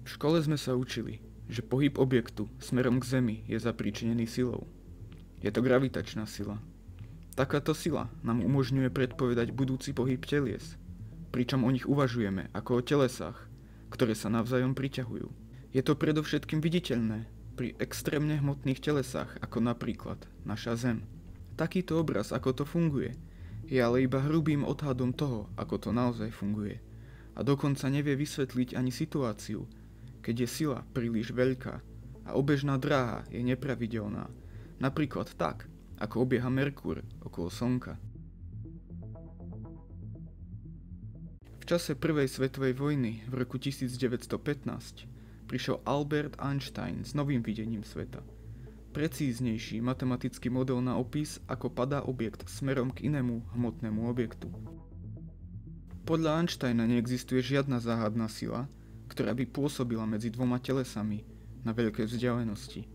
V škole sme sa učili, že pohyb objektu smerom k Zemi je zapríčinený silou. Je to gravitačná sila. Takáto sila nám umožňuje predpovedať budúci pohyb telies, pričom o nich uvažujeme ako o telesách, ktoré sa navzájom priťahujú. Je to predovšetkým viditeľné pri extrémne hmotných telesách, ako napríklad naša Zem. Takýto obraz, ako to funguje, je ale iba hrubým odhadom toho, ako to naozaj funguje. A dokonca nevie vysvetliť ani situáciu, keď je sila príliš veľká a obežná dráha je nepravidelná, napríklad tak, ako obieha Merkúr okolo Slnka. V čase Prvej svetovej vojny v roku 1915 prišiel Albert Einstein s novým videním sveta. Precíznejší matematický model na opis, ako padá objekt smerom k inému hmotnému objektu. Podľa Einsteina neexistuje žiadna záhadná sila, ktorá by pôsobila medzi dvoma telesami na veľké vzdialenosti.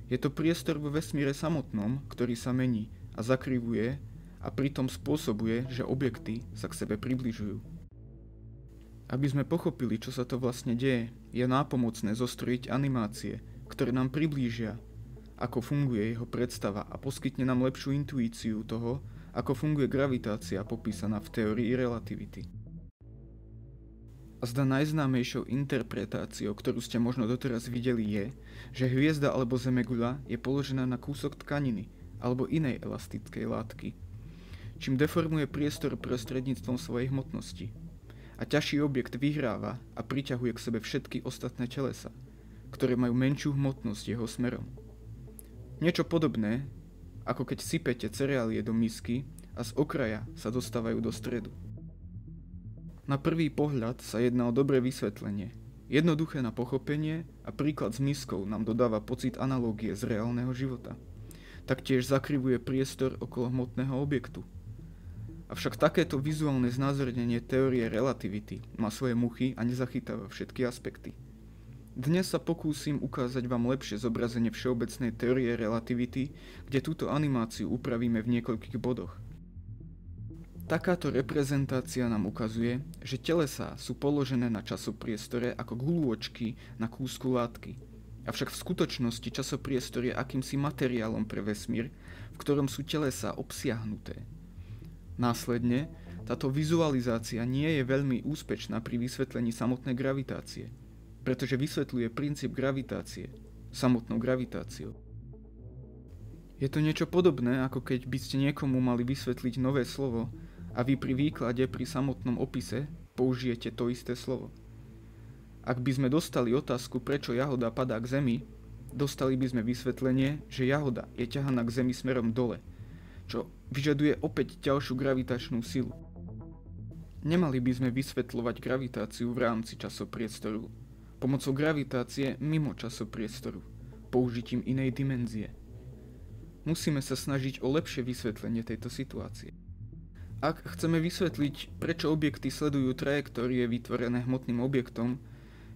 Je to priestor vo vesmíre samotnom, ktorý sa mení a zakrivuje a pritom spôsobuje, že objekty sa k sebe približujú. Aby sme pochopili, čo sa to vlastne deje, je nápomocné zostrojiť animácie, ktoré nám priblížia, ako funguje jeho predstava a poskytne nám lepšiu intuíciu toho, ako funguje gravitácia popísaná v teórii relativity. A zda najznámejšou interpretáciou, ktorú ste možno doteraz videli, je, že hviezda alebo zemeguľa je položená na kúsok tkaniny alebo inej elastickej látky, čím deformuje priestor prostredníctvom svojej hmotnosti. A ťažší objekt vyhráva a priťahuje k sebe všetky ostatné telesa, ktoré majú menšiu hmotnosť jeho smerom. Niečo podobné, ako keď sypete cereálie do misky a z okraja sa dostávajú do stredu. Na prvý pohľad sa jedná o dobré vysvetlenie, jednoduché na pochopenie a príklad s miskou nám dodáva pocit analógie z reálneho života. Taktiež zakrivuje priestor okolo hmotného objektu. Avšak takéto vizuálne znázornenie teórie relativity má svoje muchy a nezachytáva všetky aspekty. Dnes sa pokúsim ukázať vám lepšie zobrazenie všeobecnej teórie relativity, kde túto animáciu upravíme v niekoľkých bodoch. Takáto reprezentácia nám ukazuje, že telesá sú položené na časopriestore ako guľôčky na kúsku látky. Avšak v skutočnosti časopriestor je akýmsi materiálom pre vesmír, v ktorom sú telesá obsiahnuté. Následne, táto vizualizácia nie je veľmi úspešná pri vysvetlení samotnej gravitácie, pretože vysvetľuje princíp gravitácie samotnou gravitáciou. Je to niečo podobné, ako keď by ste niekomu mali vysvetliť nové slovo a vy pri výklade pri samotnom opise použijete to isté slovo. Ak by sme dostali otázku, prečo jahoda padá k zemi, dostali by sme vysvetlenie, že jahoda je ťahaná k zemi smerom dole, čo vyžaduje opäť ďalšiu gravitačnú silu. Nemali by sme vysvetľovať gravitáciu v rámci časopriestoru, pomocou gravitácie mimo časopriestoru, použitím inej dimenzie. Musíme sa snažiť o lepšie vysvetlenie tejto situácie. Ak chceme vysvetliť, prečo objekty sledujú trajektórie vytvorené hmotným objektom,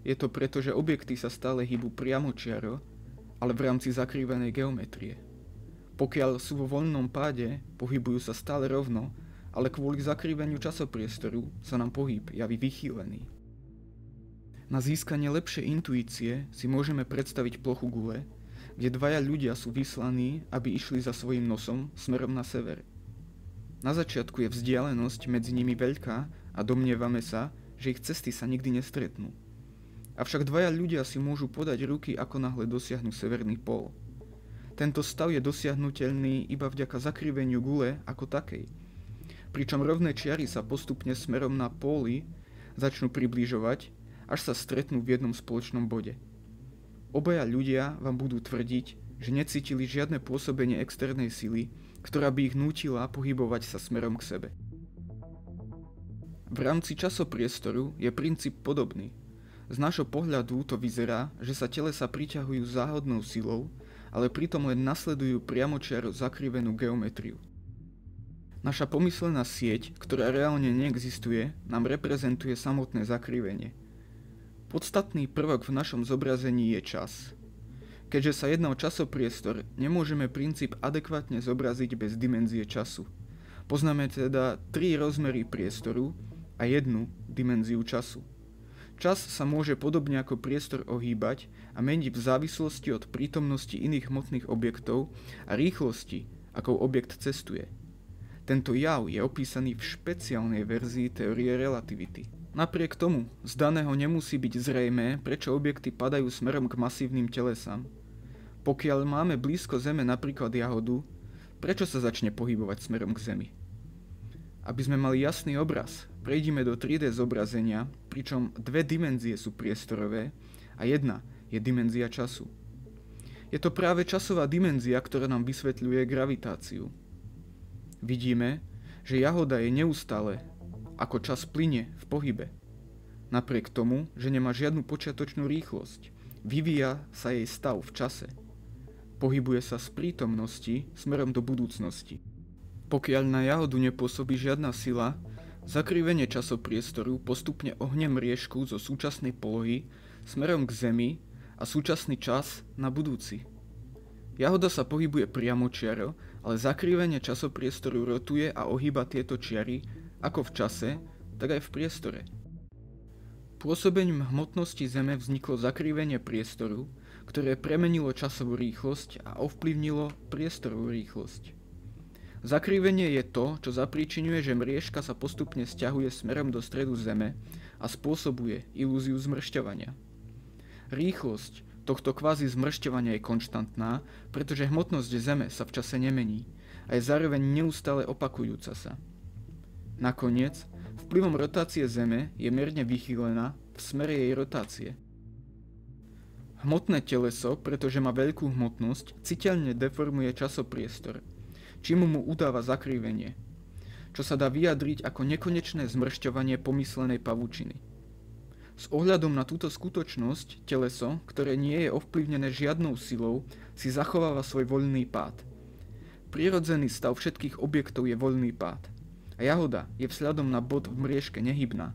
je to preto, že objekty sa stále hýbu priamočiaro, ale v rámci zakrývanej geometrie. Pokiaľ sú vo voľnom páde, pohybujú sa stále rovno, ale kvôli zakrýveniu časopriestoru sa nám pohyb javí vychýlený. Na získanie lepšej intuície si môžeme predstaviť plochu gule, kde dvaja ľudia sú vyslaní, aby išli za svojím nosom smerom na sever. Na začiatku je vzdialenosť medzi nimi veľká a domnievame sa, že ich cesty sa nikdy nestretnú. Avšak dvaja ľudia si môžu podať ruky, ako náhle dosiahnu severný pól. Tento stav je dosiahnuteľný iba vďaka zakriveniu gule ako takej. Pričom rovné čiary sa postupne smerom na póly začnú približovať, až sa stretnú v jednom spoločnom bode. Obaja ľudia vám budú tvrdiť, že necítili žiadne pôsobenie externej sily, ktorá by ich nútila pohybovať sa smerom k sebe. V rámci časopriestoru je princíp podobný. Z nášho pohľadu to vyzerá, že sa telesa priťahujú záhodnou silou, ale pritom len nasledujú priamočiaro zakrivenú geometriu. Naša pomyslená sieť, ktorá reálne neexistuje, nám reprezentuje samotné zakrivenie. Podstatný prvok v našom zobrazení je čas. Keďže sa jedná o časopriestor, nemôžeme princíp adekvátne zobraziť bez dimenzie času. Poznáme teda 3 rozmery priestoru a 1 dimenziu času. Čas sa môže podobne ako priestor ohýbať a meniť v závislosti od prítomnosti iných hmotných objektov a rýchlosti, akou objekt cestuje. Tento jav je opísaný v špeciálnej verzii teórie relativity. Napriek tomu z daného nemusí byť zrejmé, prečo objekty padajú smerom k masívnym telesám. Pokiaľ máme blízko Zeme napríklad jahodu, prečo sa začne pohybovať smerom k Zemi? Aby sme mali jasný obraz, prejdime do 3D zobrazenia, pričom dve dimenzie sú priestorové a jedna je dimenzia času. Je to práve časová dimenzia, ktorá nám vysvetľuje gravitáciu. Vidíme, že jahoda je neustále, ako čas plynie v pohybe. Napriek tomu, že nemá žiadnu počiatočnú rýchlosť, vyvíja sa jej stav v čase. Pohybuje sa z prítomnosti smerom do budúcnosti. Pokiaľ na jahodu nepôsobí žiadna sila, zakrivenie časopriestoru postupne ohne mriežku zo súčasnej polohy smerom k Zemi a súčasný čas na budúci. Jahoda sa pohybuje priamočiaro, ale zakrivenie časopriestoru rotuje a ohýba tieto čiary ako v čase, tak aj v priestore. Pôsobením hmotnosti Zeme vzniklo zakrivenie priestoru, ktoré premenilo časovú rýchlosť a ovplyvnilo priestorovú rýchlosť. Zakrivenie je to, čo zapríčiňuje, že mriežka sa postupne sťahuje smerom do stredu Zeme a spôsobuje ilúziu zmršťovania. Rýchlosť tohto kvázi zmršťovania je konštantná, pretože hmotnosť Zeme sa v čase nemení a je zároveň neustále opakujúca sa. Nakoniec, vplyvom rotácie Zeme je mierne vychýlená v smere jej rotácie. Hmotné teleso, pretože má veľkú hmotnosť, citeľne deformuje časopriestor, čím mu udáva zakrivenie, čo sa dá vyjadriť ako nekonečné zmršťovanie pomyslenej pavučiny. S ohľadom na túto skutočnosť, teleso, ktoré nie je ovplyvnené žiadnou silou, si zachováva svoj voľný pád. Prirodzený stav všetkých objektov je voľný pád a jahoda je vzhľadom na bod v mriežke nehybná.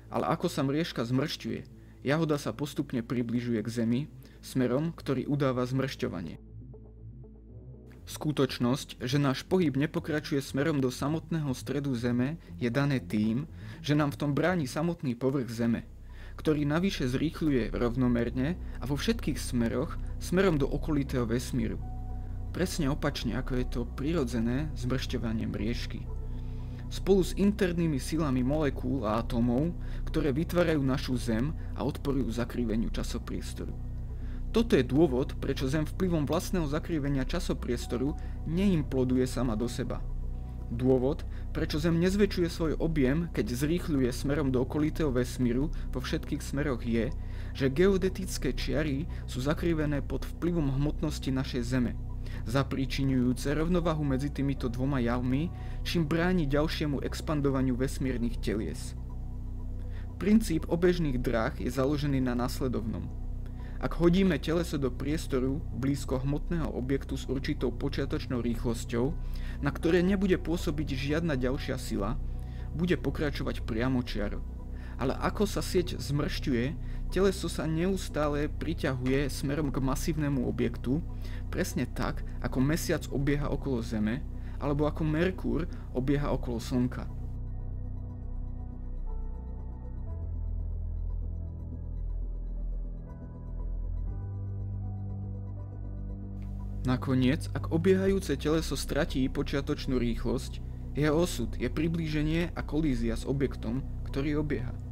Ale ako sa mriežka zmršťuje, jahoda sa postupne približuje k Zemi, smerom, ktorý udáva zmršťovanie. Skutočnosť, že náš pohyb nepokračuje smerom do samotného stredu Zeme, je dané tým, že nám v tom bráni samotný povrch Zeme, ktorý navyše zrýchľuje rovnomerne a vo všetkých smeroch smerom do okolitého vesmíru. Presne opačne ako je to prirodzené zmršťovanie mriežky. Spolu s internými silami molekúl a atómov, ktoré vytvárajú našu Zem a odporujú zakriveniu časopriestoru. Toto je dôvod, prečo Zem vplyvom vlastného zakrivenia časopriestoru neimploduje sama do seba. Dôvod, prečo Zem nezväčšuje svoj objem, keď zrýchľuje smerom do okolitého vesmíru vo všetkých smeroch je, že geodetické čiary sú zakrivené pod vplyvom hmotnosti našej Zeme, zapríčiňujúce rovnováhu medzi týmito dvoma javmi, čím bráni ďalšiemu expandovaniu vesmírnych telies. Princíp obežných dráh je založený na nasledovnom. Ak hodíme teleso do priestoru blízko hmotného objektu s určitou počiatočnou rýchlosťou, na ktoré nebude pôsobiť žiadna ďalšia sila, bude pokračovať priamočiaro. Ale ako sa sieť zmršťuje, teleso sa neustále priťahuje smerom k masívnemu objektu, presne tak, ako Mesiac obieha okolo Zeme, alebo ako Merkúr obieha okolo Slnka. Nakoniec, ak obiehajúce teleso stratí počiatočnú rýchlosť, jeho osud je priblíženie a kolízia s objektom, ktorý obieha.